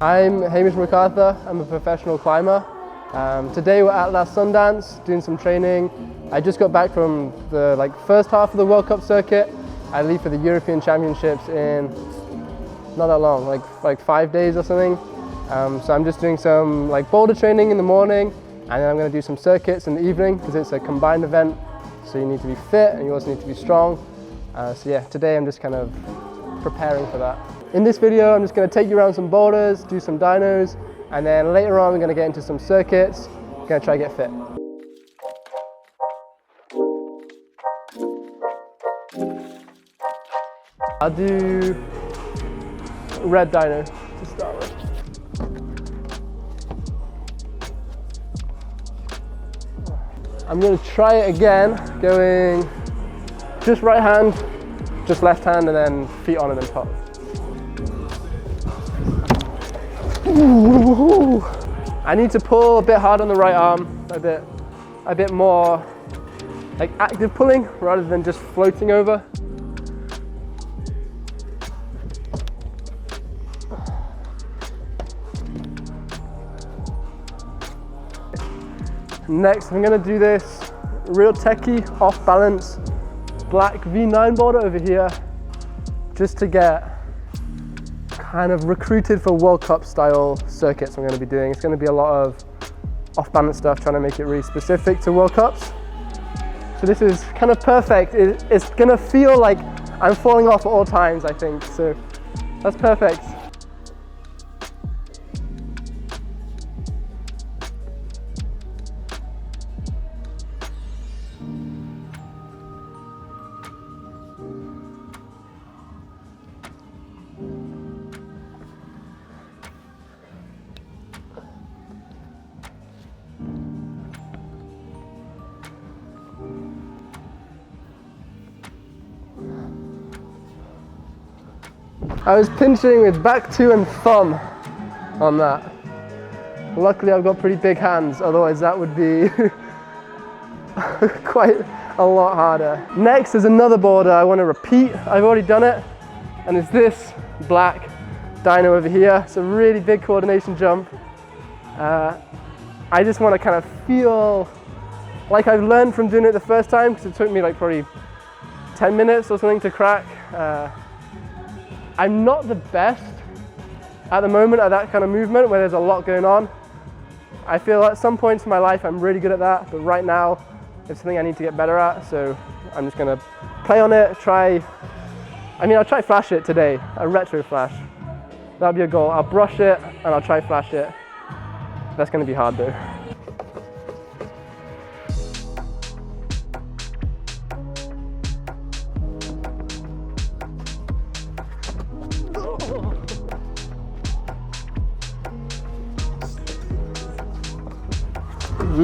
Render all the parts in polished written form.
I'm Hamish McArthur. I'm a professional climber. Today we're at Last Sundance doing some training. I just got back from the first half of the World Cup circuit. I leave for the European Championships in not that long, like 5 days or something. So I'm just doing some boulder training in the morning, and then I'm going to do some circuits in the evening because it's a combined event. So you need to be fit and you also need to be strong. So yeah, today I'm just kind of preparing for that. In this video, I'm just going to take you around some boulders, do some dynos, and then later on we're going to get into some circuits. We're going to try to get fit. I'll do red dyno to start with. I'm going to try it again, going just right hand, just left hand, and then feet on and then top. Ooh. I need to pull a bit hard on the right arm, a bit more like active pulling rather than just floating over. Next, I'm going to do this real techie, off balance, black V9 boulder over here, just to get kind of recruited for World Cup style circuits I'm going to be doing. It's going to be a lot of off balance stuff, trying to make it really specific to World Cups. So this is kind of perfect. It's going to feel like I'm falling off at all times, I think. So that's perfect. I was pinching with back two and thumb on that. Luckily I've got pretty big hands, otherwise that would be quite a lot harder. Next is another boulder I want to repeat. I've already done it, and it's this black dyno over here. It's a really big coordination jump. I just want to kind of feel like I've learned from doing it the first time, because it took me probably 10 minutes or something to crack. I'm not the best at the moment at that kind of movement where there's a lot going on. I feel at some points in my life I'm really good at that, but right now it's something I need to get better at, so I'm just going to play on it, I'll try flash it today, a retro flash. That'll be a goal. I'll brush it and I'll try flash it. That's going to be hard though.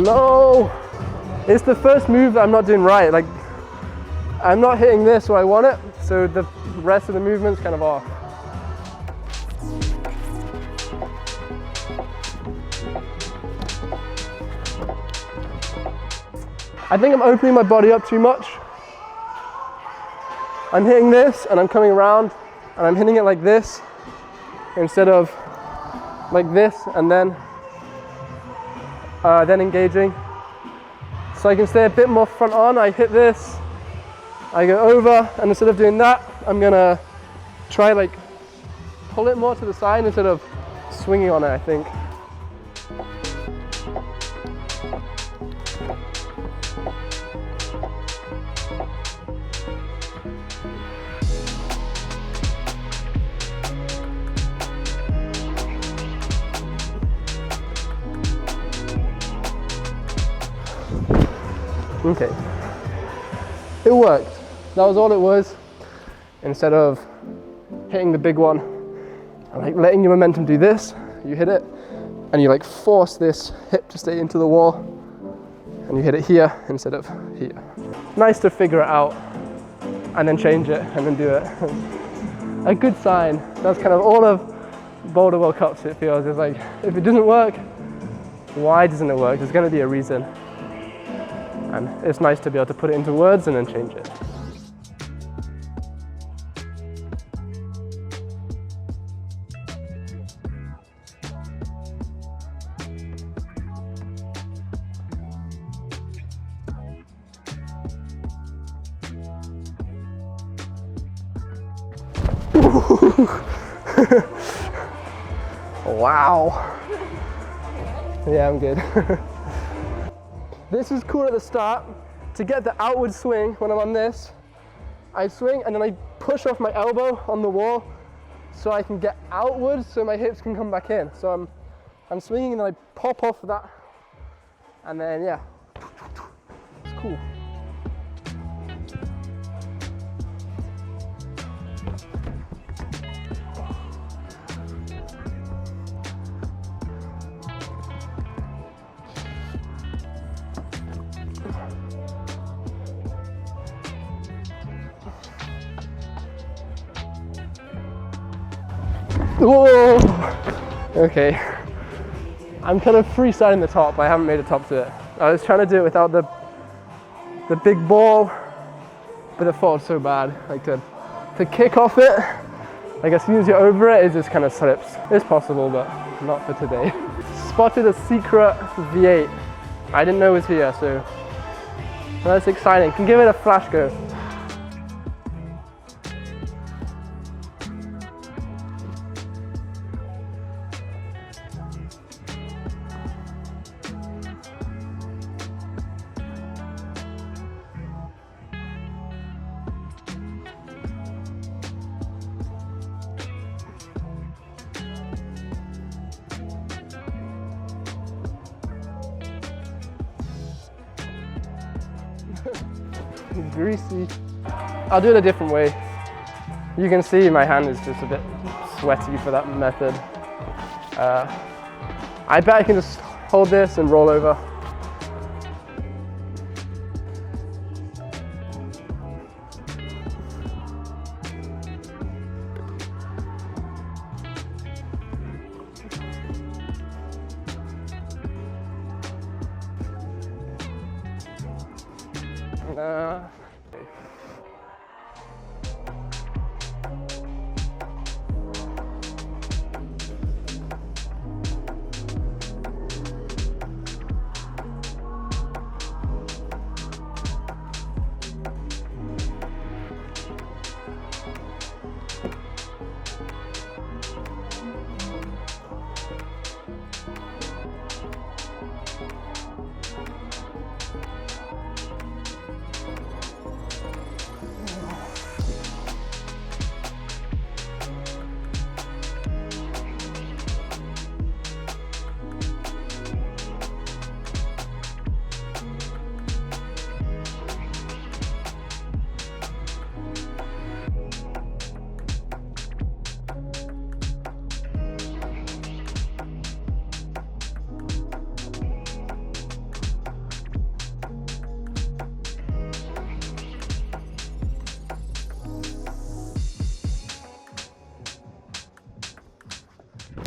No! It's the first move that I'm not doing right. I'm not hitting this where I want it, so the rest of the movement's kind of off. I think I'm opening my body up too much. I'm hitting this and I'm coming around and I'm hitting it like this instead of like this and then engaging. So I can stay a bit more front on. I hit this, I go over, and instead of doing that, I'm gonna try pull it more to the side instead of swinging on it, I think. Okay, it worked. That was all it was. Instead of hitting the big one, and letting your momentum do this, you hit it, and you force this hip to stay into the wall, and you hit it here instead of here. Nice to figure it out, and then change it, and then do it. A good sign. That's kind of all of Boulder World Cups, it feels. It's if it doesn't work, why doesn't it work? There's going to be a reason. And it's nice to be able to put it into words and then change it. Wow. Yeah, I'm good. This is cool at the start. To get the outward swing when I'm on this, I swing and then I push off my elbow on the wall so I can get outward so my hips can come back in. So I'm swinging and then I pop off of that, and then yeah, it's cool. Whoa! Okay. I'm kind of freestyling the top, I haven't made a top to it. I was trying to do it without the big ball, but it falls so bad. Like to kick off it, like as soon as you're over it, it just kind of slips. It's possible, but not for today. Spotted a secret V8. I didn't know it was here, so that's exciting. Can give it a flash go. Greasy. I'll do it a different way. You can see my hand is just a bit sweaty for that method. I bet I can just hold this and roll over.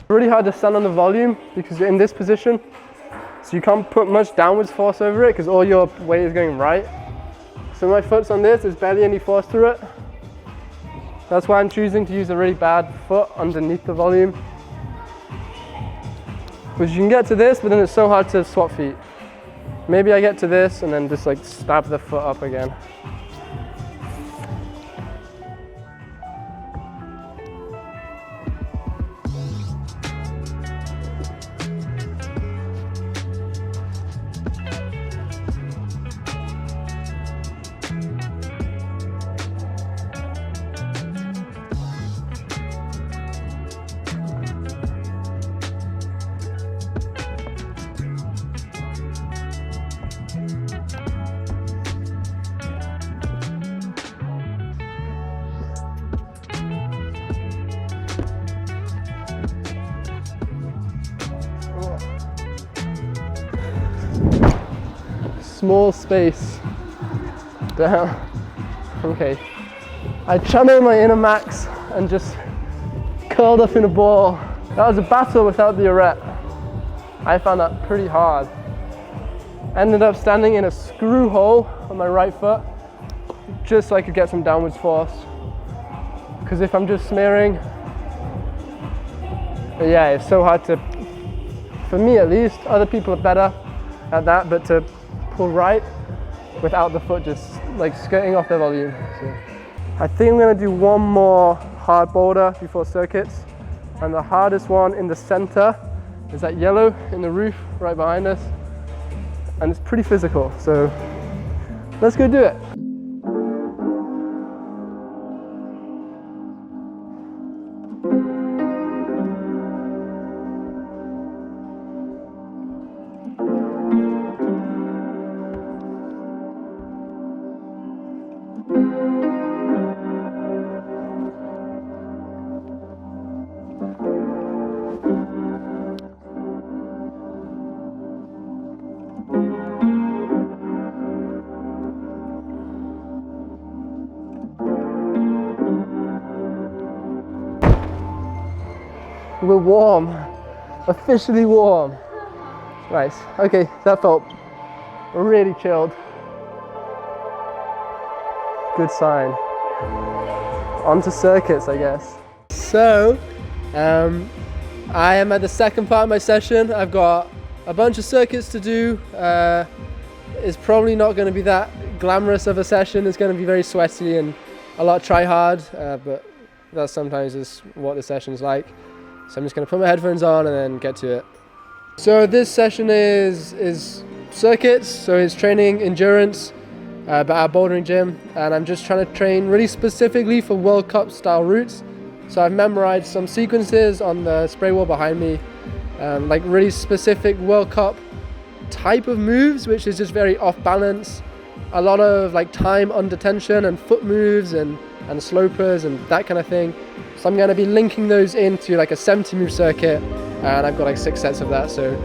Really hard to stand on the volume because you're in this position, so you can't put much downwards force over it because all your weight is going right. So my foot's on this, there's barely any force through it. That's why I'm choosing to use a really bad foot underneath the volume. Because you can get to this, but then it's so hard to swap feet. Maybe I get to this and then just like stab the foot up again. Small space down. Okay, I channeled my inner max and just curled up in a ball. That was a battle without the arete. I found that pretty hard. Ended up standing in a screw hole on my right foot just so I could get some downwards force, because if I'm just smearing, yeah, it's so hard to, for me at least. Other people are better at that, but to pull right without the foot just like skirting off their volume. So I think I'm going to do one more hard boulder before circuits. And the hardest one in the center is that yellow in the roof right behind us. And it's pretty physical, so let's go do it. We're warm, officially warm. Nice, okay, that felt really chilled. Good sign. On to circuits, I guess. So, I am at the second part of my session. I've got a bunch of circuits to do. It's probably not going to be that glamorous of a session. It's going to be very sweaty and a lot try hard, but that sometimes is what the session's like. So I'm just going to put my headphones on and then get to it. So this session is circuits, so it's training endurance at our bouldering gym, and I'm just trying to train really specifically for World Cup style routes. So I've memorized some sequences on the spray wall behind me, like really specific World Cup type of moves, which is just very off balance, a lot of like time under tension and foot moves and slopers and that kind of thing. So I'm going to be linking those into like a 70 move circuit, and I've got like 6 sets of that. So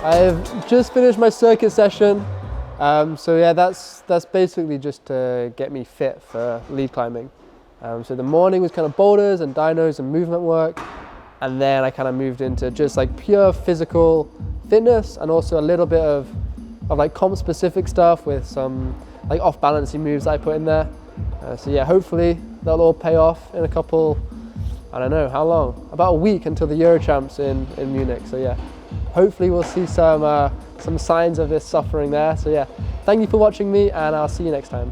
I've just finished my circuit session, so yeah, that's basically just to get me fit for lead climbing. So the morning was kind of boulders and dynos and movement work, and then I kind of moved into just like pure physical fitness and also a little bit of like comp specific stuff with some like off balancing moves that I put in there. So yeah, hopefully that'll all pay off in a couple, I don't know how long, about a week until the Euro Champs in Munich. So yeah, hopefully we'll see some signs of this suffering there. So yeah, thank you for watching me, and I'll see you next time.